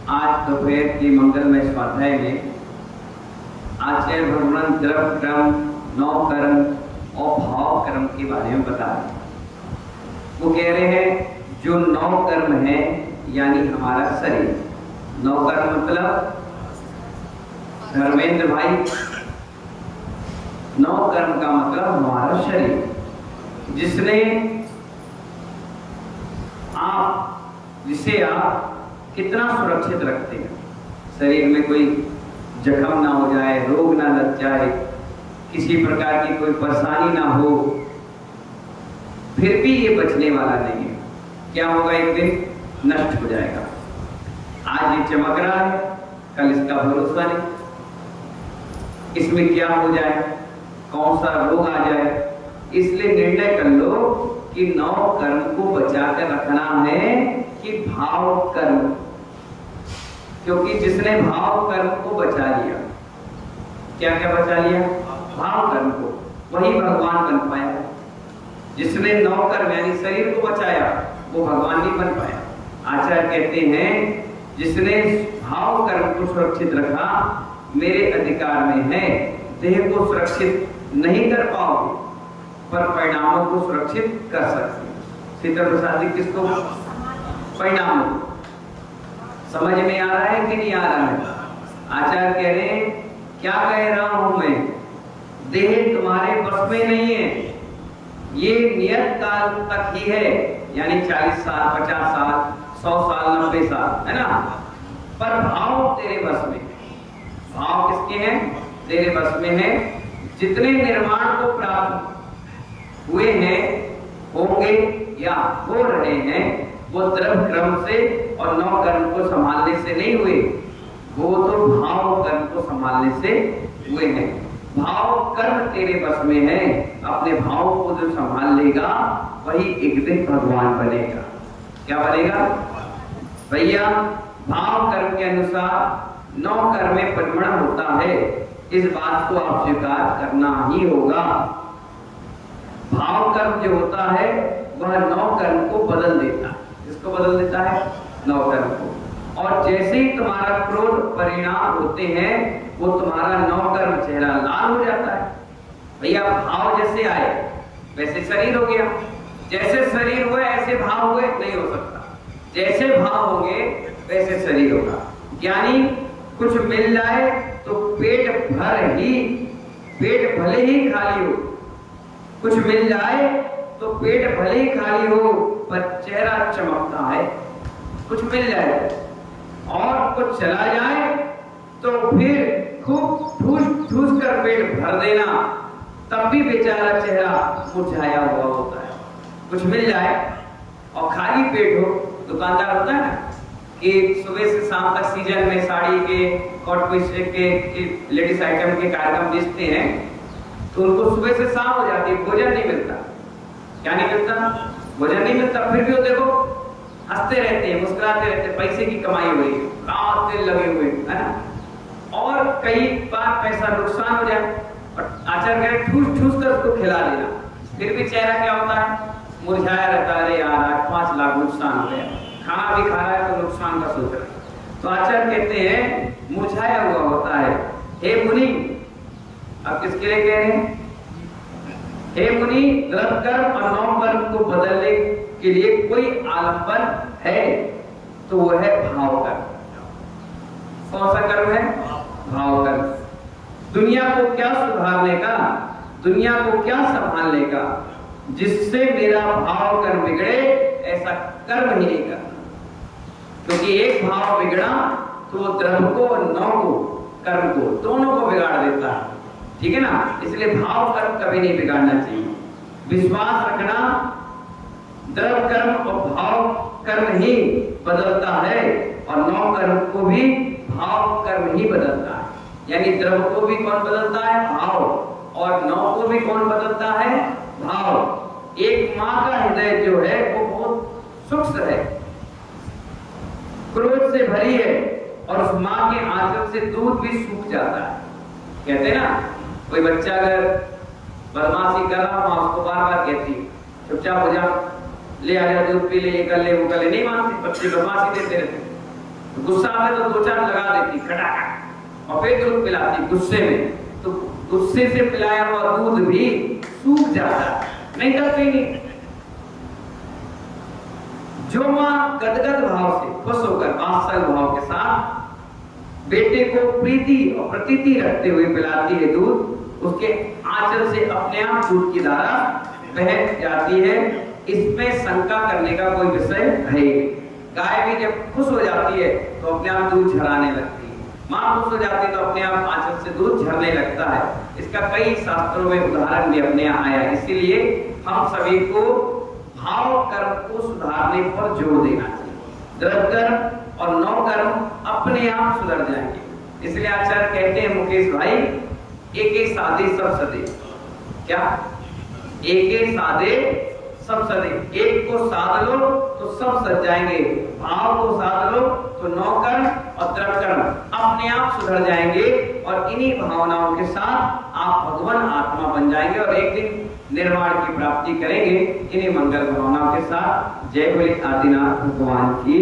आज दोपहर की मंगलमय स्वाध्याय में आचार्य भगवान द्रव कर्म, नौ कर्म और भाव कर्म के बारे में बता रहे हैं। वो कह रहे हैं जो नौ कर्म है यानी हमारा शरीर। नौ कर्म मतलब धर्मेंद्र भाई, नौ कर्म का मतलब हमारा शरीर, जिसे आप कितना सुरक्षित रखते हैं। शरीर में कोई जख्म ना हो जाए, रोग ना लग जाए, किसी प्रकार की कोई परेशानी ना हो, फिर भी ये बचने वाला नहीं है। क्या होगा, एक दिन नष्ट हो जाएगा। आज ये चमक रहा है, कल इसका भरोसा नहीं, इसमें क्या हो जाए, कौन सा रोग आ जाए। इसलिए निर्णय कर लो कि नौ कर्म को बचा कर रखना है कि भाव कर्म, क्योंकि जिसने भाव कर्म को बचा लिया, क्या क्या बचा लिया, भाव कर्म को, वही भगवान बन पाया। जिसने नौ कर्म यानी शरीर को बचाया वो भगवान नहीं बन पाया। आचार्य कहते हैं जिसने भाव कर्म को सुरक्षित रखा मेरे अधिकार में है। देह को सुरक्षित नहीं कर पाओगे पर परिणामों को सुरक्षित कर सकते। शीतल प्रसाद जी किसको, परिणामों, समझ में आ रहा है कि नहीं आ रहा है। आचार्य कह रहे हैं क्या कह रहा हूं मैं, देह तुम्हारे बस में नहीं है, ये नियत काल तक ही है, यानी 40 साल 50 साल 100 साल 90 साल, है ना। पर भाव तेरे बस में, भाव किसके हैं, तेरे बस में है। जितने निर्माण को प्राप्त हुए हैं, होंगे या हो रहे हैं, वो द्रव कर्म से और नौ कर्म को संभालने से नहीं हुए, वो तो भाव कर्म को संभालने से हुए हैं। भाव कर्म तेरे बस में है, अपने भाव को जो संभाल लेगा वही एक दिन भगवान बनेगा। क्या बनेगा भैया, भाव कर्म के अनुसार नौ कर्म में परिवर्तन होता है, इस बात को आप स्वीकार करना ही होगा। भाव कर्म जो होता है वह नौ कर्म को बदल देता है। इसको बदल देता है, नौ कर्म को। और जैसे ही तुम्हारा क्रोध परिणाम होते हैं वो तुम्हारा नौ कर्म चेहरा लाल हो जाता है। भैया भाव जैसे आए वैसे शरीर हो गया, जैसे शरीर हुए ऐसे भाव हुए, नहीं हो सकता। जैसे भाव होंगे वैसे शरीर होगा। यानी कुछ मिल जाए तो पेट भले ही खाली हो, कुछ मिल जाए तो पेट भले ही खाली हो पर चेहरा चमकता है। कुछ मिल जाए और कुछ चला जाए तो फिर खूब ठूस कर पेट भर देना, तब भी बेचारा चेहरा मुरझाया हुआ होता है। कुछ मिल जाए और खाली पेट हो, दुकानदार होता है ना कि सुबह से शाम तक सीजन में साड़ी के, कॉट पीस के लेडीज आइटम के कार्यक्रम बेचते हैं, तो उनको सुबह से शाम हो जाती है, भोजन नहीं मिलता। क्या नहीं मिलता, भोजन नहीं मिलता, फिर भी वो देखो हंसते रहते हैं, मुस्कुराते रहते हैं, पैसे की कमाई हो रही है, काम तेल लगे हुए, है ना। और कई बार पैसा नुकसान हो जाए और आचार्य कह ठूस कर उसको खिला देना, फिर भी चेहरा क्या होता है, मुरझाया रहता है। अरे यार 8-5 लाख नुकसान हो गया, खाना भी खा रहा है तो नुकसान का सोच रहा है। तो आचार्य कहते हैं मुरझाया हुआ होता है। हे मुनि, अब किसके लिए कह रहे हैं, हे मुनि, द्रव कर्म और नौ कर्म को बदलने के लिए कोई आलंबन है तो वो है भाव कर्म। कौन सा कर्म है, भाव कर्म। दुनिया को क्या सुधारने का, दुनिया को क्या संभालने का, जिससे मेरा भाव कर्म बिगड़े ऐसा कर्म ही नहीं करना। क्योंकि एक भाव बिगड़ा तो वो द्रव को और नौ को, कर्म को, दोनों को बिगाड़ देता है। ठीक है ना। इसलिए भाव कर्म कभी नहीं बिगाड़ना चाहिए। विश्वास रखना, द्रव कर्म और भाव कर्म ही बदलता है और नौ कर्म को भी भाव कर्म ही बदलता है। यानी द्रव को भी कौन बदलता है, भाव, और नौ को भी कौन बदलता है, भाव। एक माँ का हृदय जो है वो बहुत सूक्ष्म है, क्रोध से भरी है, और उस माँ के आंचल से दूध भी सूख जाता है। कहते हैं ना, कोई बच्चा अगर बदमाशी कर रहा, माँ उसको बार बार कहती है चुपचाप हो जा, ले आ जा, दूध पी ले, ये कर ले, वो कर ले, नहीं मानते, बच्चे बदमाशी देते रहते। गुस्सा में तो दो चार लगा देती खटाखट और फिर दूध पिलाती गुस्से में, तो गुस्से से पिलाया हुआ दूध भी सूख जाता, नहीं करती नहीं। जो मां गदगद भाव से खुश होकर वात्सल भाव के साथ बेटे को प्रीति और प्रतीति रखते हुए पिलाती है दूध, उसके आंचल से अपने आप दूध की धारा बह जाती है। इसमें शंका करने का कोई विषय है। गाय भी जब खुश हो जाती है तो अपने आप दूध झराने लगती है, मां खुश हो जाती है तो अपने आप आंचल से दूध झरने लगता है। इसका कई शास्त्रों में उदाहरण भी अपने यहाँ आया। इसीलिए हम सभी को भाव कर्म को सुधारने पर जोर देना चाहिए। दृढ़ कर्म और नौ कर्म अपने आप सुधर जाएंगे। इसलिए आचार्य कहते हैं मुकेश भाई, एक एक साधे सब सदे। क्या? एक एक साधे सब सदे। एक को साध लो तो सब सज जाएंगे, भाव को साध लो तो नौ कर्म और दृढ़ कर्म अपने आप सुधर जाएंगे और इन्हीं भावनाओं के साथ आप भगवान आत्मा बन जाएंगे और एक दिन निर्वाण की प्राप्ति करेंगे इन्हीं मंगल भावनाओं के साथ। जय बोले आदिनाथ भगवान की।